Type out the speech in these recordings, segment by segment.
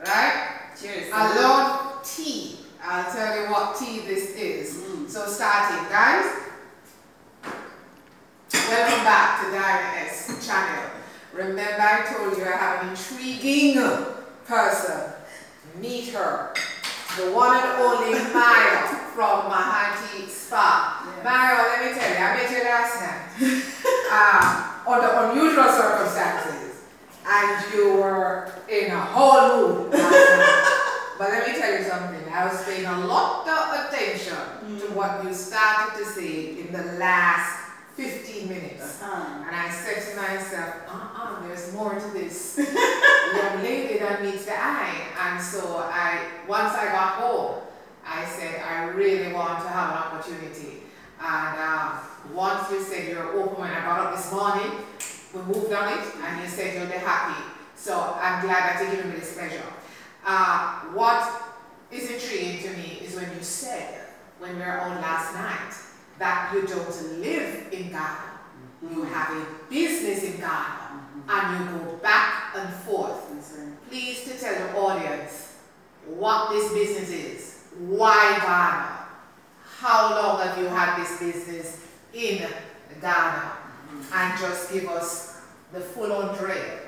right? Cheers. I love tea. I'll tell you what tea this is. So starting, guys. Welcome back to Diana S channel. Remember I told you I have an intriguing person. Meet her. The one and only Maya from Mahanti Spa. Yes. Maya, let me tell you, I met you last night under unusual circumstances, and you were in a whole mood last night. But let me tell you something, I was paying a lot of attention to what you started to say in the last 15 minutes. And I said to myself, there's more to this young lady that meets the eye. And so once I got home, I said, I really want to have an opportunity. And once you said you're open, when I got up this morning, we moved on it, and you said you'll be happy. So I'm glad that you're giving me this pleasure. What is intriguing to me is when you said, when we were on last night, that you don't live in Ghana. You have a business in Ghana, and you go back and forth. Please to tell the audience what this business is, why Ghana, how long have you had this business in Ghana, and just give us the full on trail.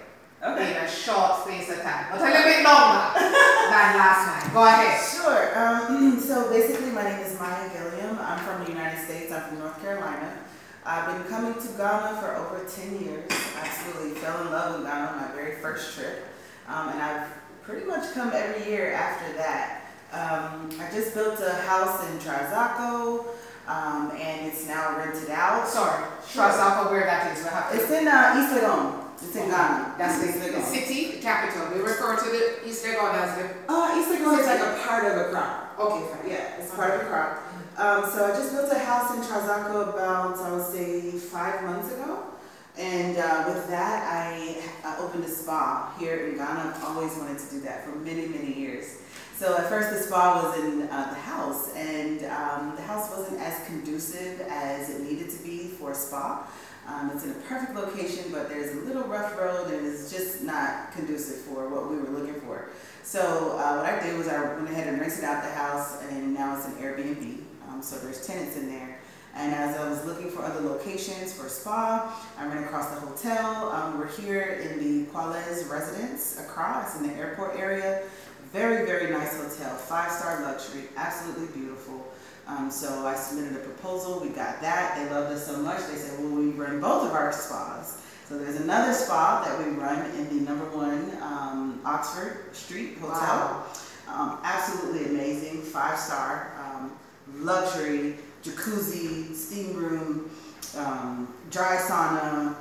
Okay. In a short space of time, but a little bit longer than last night. Go ahead. Sure. So basically, my name is Maya Gilliam. I'm from the United States. I'm from North Carolina. I've been coming to Ghana for over 10 years. Absolutely fell in love with Ghana on my very first trip. And I've pretty much come every year after that. I just built a house in Trazaco, and it's now rented out. Sorry, Trazaco, where that is? It's in East Legon. It's in Ghana. That's the city, the capital. We refer to the East Legon as the... East Legon is like a part of Accra. Okay, fine. Yeah, it's part of Accra. So I just built a house in Trazaco about, I would say, 5 months ago. And with that, I opened a spa here in Ghana. I've always wanted to do that for many, many years. So at first the spa was in the house, and the house wasn't as conducive as it needed to be for a spa. It's in a perfect location, but there's a little rough road, and it's just not conducive for what we were looking for. So what I did was I went ahead and rented out the house, and now it's an Airbnb. So there's tenants in there. And as I was looking for other locations for a spa, I ran across the hotel. We're here in the Qualez Residence, Accra. It's in the airport area. Very, very nice hotel, 5-star luxury, absolutely beautiful. So I submitted a proposal, we got that. They loved us so much, they said, well, we run both of our spas. So there's another spa that we run in the #1 Oxford Street Hotel. Wow. Absolutely amazing, 5-star, luxury, jacuzzi, steam room, dry sauna,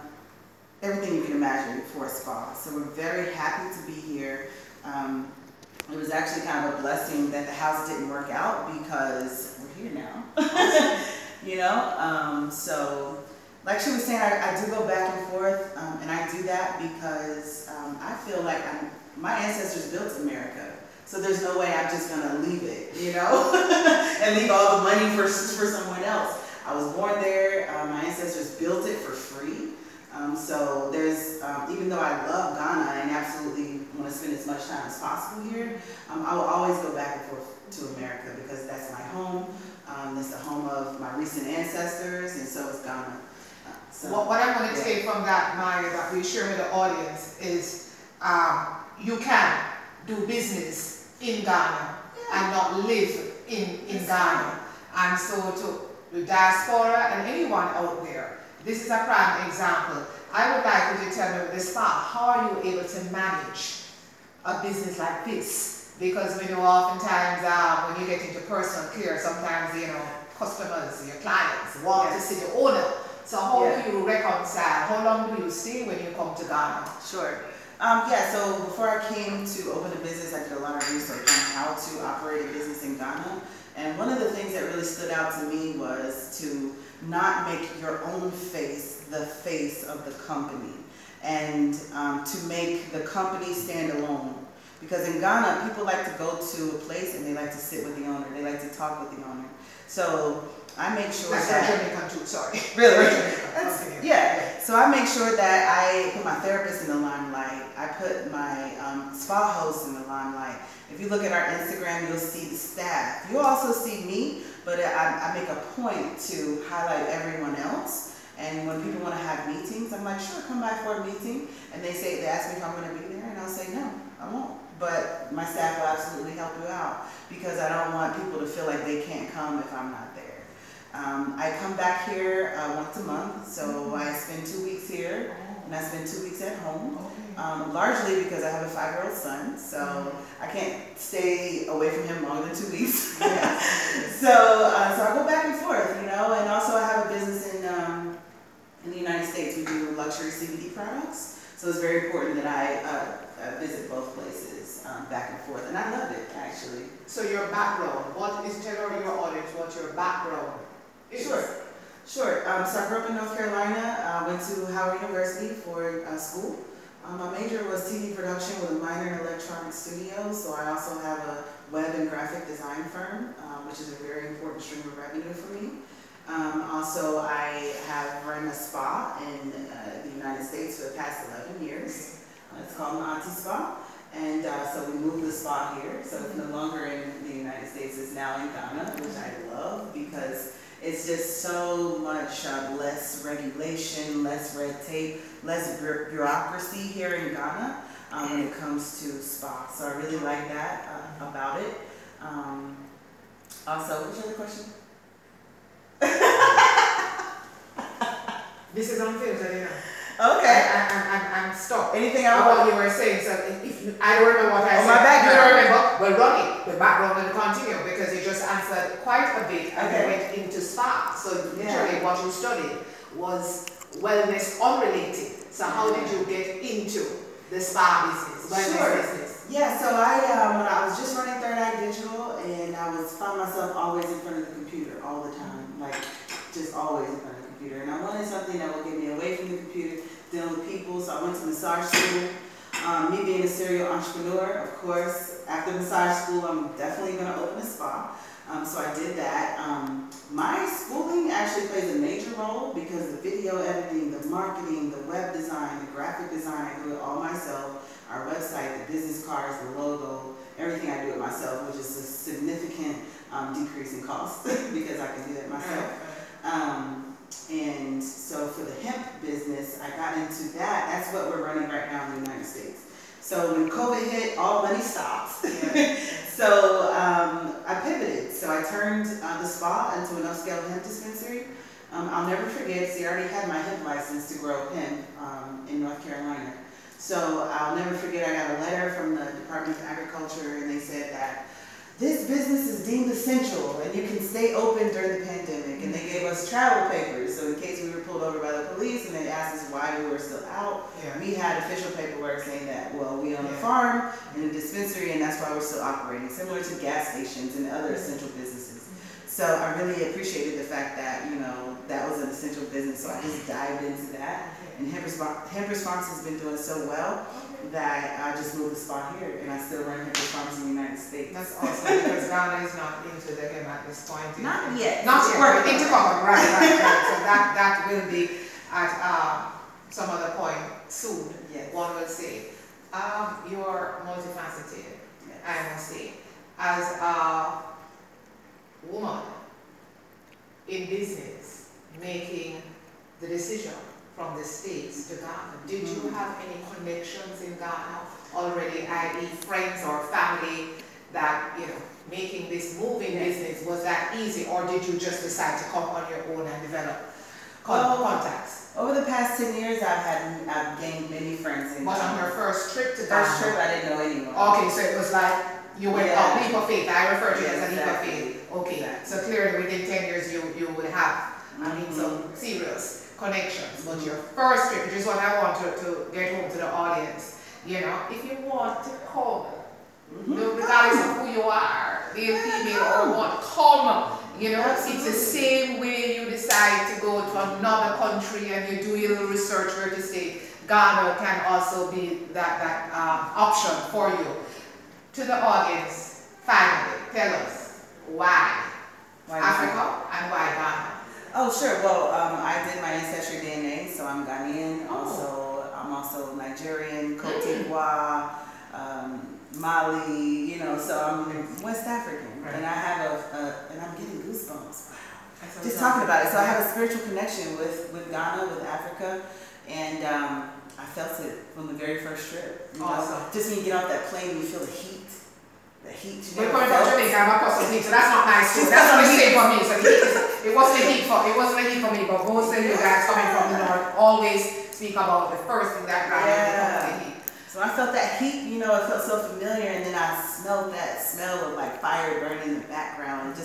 everything you can imagine for a spa. So we're very happy to be here. It was actually kind of a blessing that the house didn't work out because we're here now. You know, so like she was saying, I do go back and forth, and I do that because I feel like my ancestors built America. So there's no way I'm just gonna leave it, you know, and leave all the money for someone else. I was born there. My ancestors built it for free. So there's, even though I love Ghana and absolutely want to spend as much time as possible here, I will always go back and forth to America because that's my home. It's the home of my recent ancestors, and so is Ghana. What I'm going to take from that, Maya, that we share with the audience is you can do business in Ghana and not live in Ghana. And so to the diaspora and anyone out there, this is a prime example. I would like you to tell me with this spa, how are you able to manage a business like this? Because we know oftentimes when you get into personal care, sometimes, you know, customers, your clients want to see the owner. So how do you reconcile? How long do you stay when you come to Ghana? Sure. So before I came to open a business, I did a lot of research on how to operate a business in Ghana. And one of the things that really stood out to me was to not make your own face the face of the company, and to make the company stand alone. Because in Ghana, people like to go to a place and they like to sit with the owner. They like to talk with the owner. So I make sure that's that... That's Jamaican too, sorry. Really? Okay. Yeah. So I make sure that I put my therapist in the limelight. I put my spa host in the limelight. If you look at our Instagram, you'll see the staff. You'll also see me, but I make a point to highlight everyone else. And when people want to have meetings, I'm like, sure, come by for a meeting. And they ask me if I'm going to be there, and I'll say, no, I won't. But my staff will absolutely help you out because I don't want people to feel like they can't come if I'm not there. I come back here once a month, so I spend 2 weeks here, and I spend 2 weeks at home. Largely because I have a 5-year-old son, so I can't stay away from him longer than 2 weeks. So I go back and forth, you know, and also I have a business in the United States. We do luxury CBD products, so it's very important that I visit both places back and forth, and I love it actually. So your background, tell your audience what your background is. Sure. So I grew up in North Carolina, went to Howard University for school. My major was TV production with a minor in electronic studios, so I also have a web and graphic design firm, which is a very important stream of revenue for me. Also, I have run a spa in the United States for the past 11 years. It's called Auntie Spa, and so we moved the spa here, so it's no longer in the United States, it's now in Ghana, which I love because it's just so much less regulation, less red tape, less bureaucracy here in Ghana when it comes to spa. So I really like that about it. Also, what's your other question? This is unfiltered, you know. Okay. I'm stuck. Anything else? What you were saying, so I don't remember what I said. My background. You don't remember? Well, run it. The background will continue because you just answered quite a bit and you went into spa. So literally what you studied was wellness unrelated. So how did you get into the spa business, wellness business? Yeah, so when I was just running Third Eye Digital, and I found myself always in front of the computer all the time, like just always in front of the computer. And I wanted something that would get me away from the computer, dealing with people. So I went to massage school. Me being a serial entrepreneur, of course, after massage school, I'm definitely going to open a spa. So I did that. My schooling actually plays a major role because the video editing, the marketing, the web design, the graphic design, I do it all myself. Our website, the business cards, the logo, everything I do it myself, which is a significant decrease in cost because I can do that myself. And so for the hemp business, I got into that. That's what we're running right now in the United States. So when COVID hit, all money stopped. So I pivoted. So I turned the spa into an upscale hemp dispensary. I'll never forget, see, I already had my hemp license to grow hemp in North Carolina. So I'll never forget, I got a letter from the Department of Agriculture, and they said that this business is deemed essential and you can stay open during the pandemic. And they gave us travel papers, so in case we were pulled over by the police and they asked us why we were still out, we had official paperwork saying that, well, we own a farm and a dispensary, and that's why we're still operating, similar to gas stations and other essential businesses. So I really appreciated the fact that, you know, that was an essential business, so I just dived into that. And Hemper's Farms has been doing so well that I just moved the spot here, and I still run Hemper's Farms in the United States. That's awesome because Ghana is not into the hemp at this point. Not yet. Not yet. Into common, right. So that will be at some other point soon. Yes. One will say. You're multifaceted, yes. I must say. As a woman in business, making the decision from the States to Ghana, did you have any connections in Ghana already, i.e. friends or family that, you know, making this move in business, was that easy, or did you just decide to come on your own and develop contacts? Over the past 10 years, I've gained many friends in But Ghana. on your first trip to Ghana? First trip, I didn't know anyone. Okay, so it was like you went a leap of faith. I refer to it as a leap of faith. Okay, Exactly. so clearly within 10 years you would have, I mean, some serious connections. But your first trip, which is what I want to get home to the audience, you know, if you want to come, regardless of who you are, male, female, or what, come. You know, it's the same way you decide to go to another country and you do a little research where to stay. Ghana can also be that option for you. to the audience, finally, tell us why Africa and why Ghana? Oh, sure. Well, I did my ancestry DNA, so I'm Ghanaian. I'm also Nigerian, Cote d'Ivoire, Mali. You know, so I'm West African, and I have and I'm getting goosebumps. Just talking about it. So I have a spiritual connection with Ghana, with Africa, and I felt it from the very first trip. You know? Just when you get off that plane, you feel the heat. The heat. We're coming from Jamaica, I'm across the heat, so that's not nice too. That's not the same for me. So it wasn't the heat for me, but most of you guys coming from the north always speak about the first thing that got the heat. So I felt that heat, you know, it felt so familiar, and then I smelled that smell of like fire burning in the background.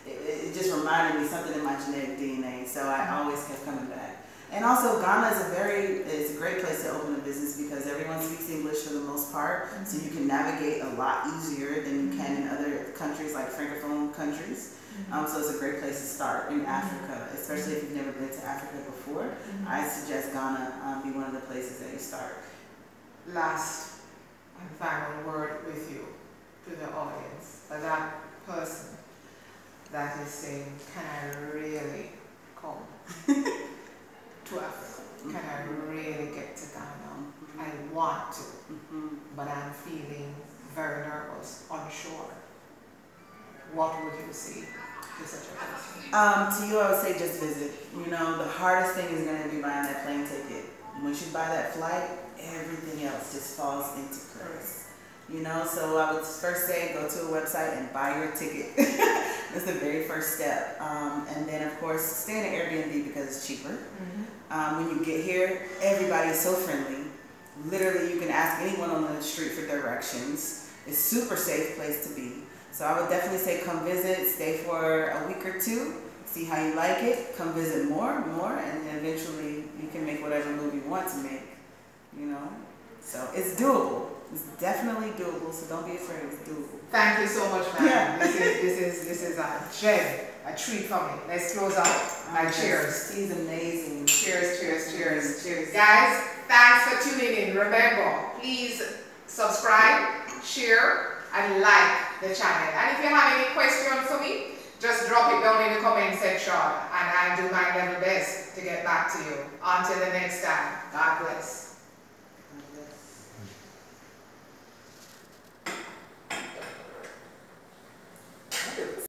It just reminded me something in my genetic DNA, so I always kept coming back. And also, Ghana is a great place to open a business because everyone speaks English for the most part, so you can navigate a lot easier than you can in other countries like Francophone countries. So it's a great place to start in Africa, especially if you've never been to Africa before. I suggest Ghana be one of the places that you start. Last and final word with you to the audience, for that person that is saying, can I really come to Africa? Can I really get to Ghana? I want to, but I'm feeling very nervous, unsure. What would you say to such a person? To you, I would say just visit. You know, the hardest thing is going to be buying that plane ticket. Once you buy that flight, everything else just falls into place. You know, so I would first say go to a website and buy your ticket. That's the very first step. And then, of course, stay in an Airbnb because it's cheaper. When you get here, everybody is so friendly. Literally, you can ask anyone on the street for directions. It's a super safe place to be. So I would definitely say come visit, stay for a week or two, see how you like it, come visit more, and eventually you can make whatever move you want to make, you know? So it's doable. It's definitely doable, so don't be afraid, it's doable. Thank you so much, man. Yeah. This is a gem, a treat for me. Let's close out by cheers. He's amazing. Cheers, cheers, cheers, cheers. Guys, thanks for tuning in. Remember, please subscribe, share, and like the channel. And if you have any questions for me, just drop it down in the comment section, and I'll do my level best to get back to you. Until the next time, God bless.